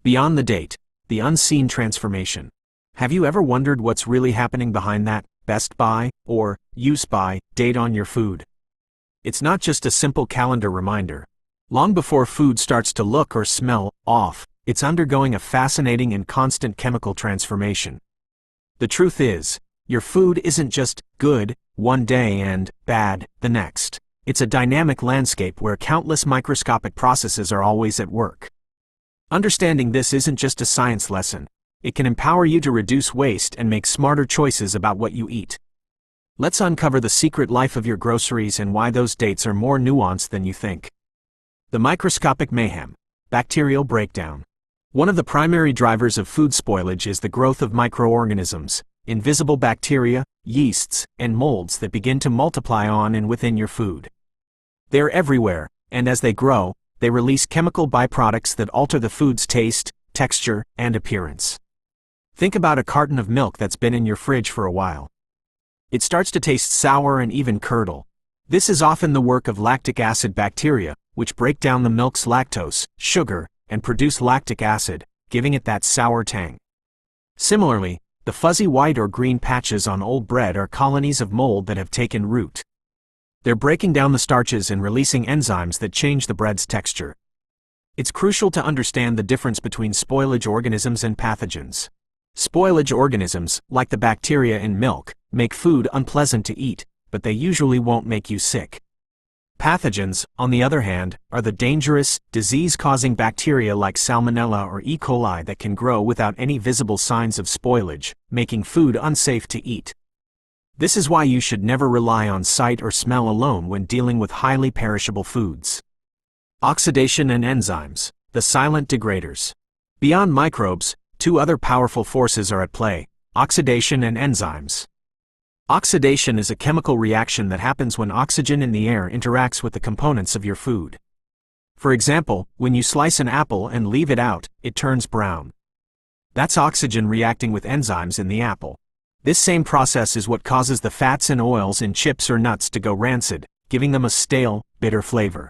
Beyond the date, the unseen transformation. Have you ever wondered what's really happening behind that best by or use by date on your food? It's not just a simple calendar reminder. Long before food starts to look or smell off, it's undergoing a fascinating and constant chemical transformation. The truth is, your food isn't just good one day and bad the next. It's a dynamic landscape where countless microscopic processes are always at work. Understanding this isn't just a science lesson. It can empower you to reduce waste and make smarter choices about what you eat. Let's uncover the secret life of your groceries and why those dates are more nuanced than you think. The microscopic mayhem. Bacterial breakdown. One of the primary drivers of food spoilage is the growth of microorganisms, invisible bacteria, yeasts, and molds that begin to multiply on and within your food. They're everywhere, and as they grow, they release chemical byproducts that alter the food's taste, texture, and appearance. Think about a carton of milk that's been in your fridge for a while. It starts to taste sour and even curdle. This is often the work of lactic acid bacteria, which break down the milk's lactose, sugar, and produce lactic acid, giving it that sour tang. Similarly, the fuzzy white or green patches on old bread are colonies of mold that have taken root. They're breaking down the starches and releasing enzymes that change the bread's texture. It's crucial to understand the difference between spoilage organisms and pathogens. Spoilage organisms, like the bacteria in milk, make food unpleasant to eat, but they usually won't make you sick. Pathogens, on the other hand, are the dangerous, disease-causing bacteria like Salmonella or E. coli that can grow without any visible signs of spoilage, making food unsafe to eat. This is why you should never rely on sight or smell alone when dealing with highly perishable foods. Oxidation and enzymes, the silent degraders. Beyond microbes, two other powerful forces are at play: oxidation and enzymes. Oxidation is a chemical reaction that happens when oxygen in the air interacts with the components of your food. For example, when you slice an apple and leave it out, it turns brown. That's oxygen reacting with enzymes in the apple. This same process is what causes the fats and oils in chips or nuts to go rancid, giving them a stale, bitter flavor.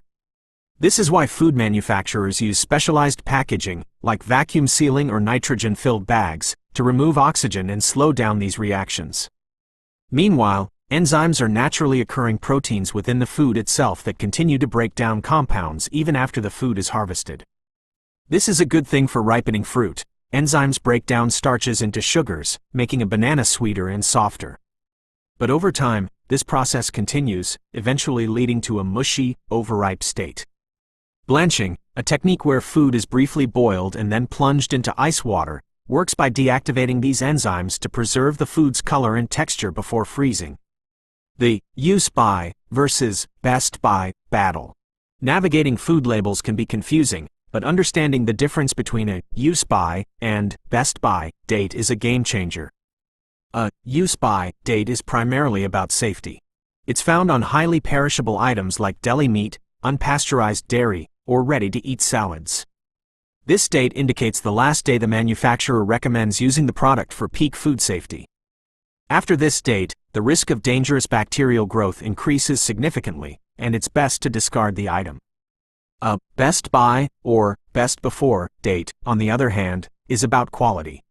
This is why food manufacturers use specialized packaging, like vacuum sealing or nitrogen-filled bags, to remove oxygen and slow down these reactions. Meanwhile, enzymes are naturally occurring proteins within the food itself that continue to break down compounds even after the food is harvested. This is a good thing for ripening fruit. Enzymes break down starches into sugars, making a banana sweeter and softer. But over time, this process continues, eventually leading to a mushy, overripe state. Blanching, a technique where food is briefly boiled and then plunged into ice water, works by deactivating these enzymes to preserve the food's color and texture before freezing. The use by versus best by battle. Navigating food labels can be confusing, but understanding the difference between a use by and best by date is a game changer. A use by date is primarily about safety. It's found on highly perishable items like deli meat, unpasteurized dairy, or ready-to-eat salads. This date indicates the last day the manufacturer recommends using the product for peak food safety. After this date, the risk of dangerous bacterial growth increases significantly, and it's best to discard the item. A best by or best before date, on the other hand, is about quality.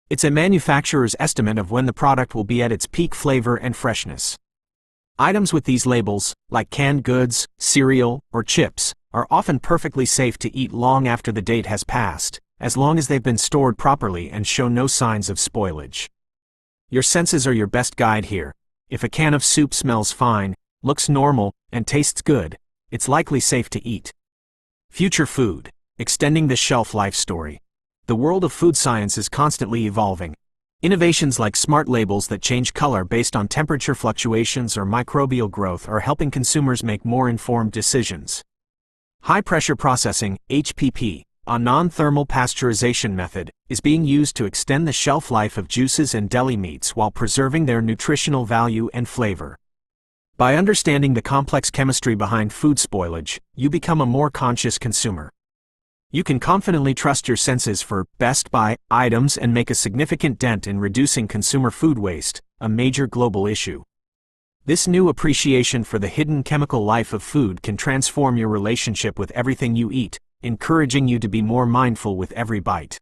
It's a manufacturer's estimate of when the product will be at its peak flavor and freshness. Items with these labels, like canned goods, cereal, or chips, are often perfectly safe to eat long after the date has passed, as long as they've been stored properly and show no signs of spoilage. Your senses are your best guide here. If a can of soup smells fine, looks normal, and tastes good, it's likely safe to eat. Future food, extending the shelf life story. The world of food science is constantly evolving. Innovations like smart labels that change color based on temperature fluctuations or microbial growth are helping consumers make more informed decisions. High-pressure processing, HPP, a non-thermal pasteurization method, is being used to extend the shelf life of juices and deli meats while preserving their nutritional value and flavor. By understanding the complex chemistry behind food spoilage, you become a more conscious consumer. You can confidently trust your senses for best by items and make a significant dent in reducing consumer food waste, a major global issue. This new appreciation for the hidden chemical life of food can transform your relationship with everything you eat, encouraging you to be more mindful with every bite.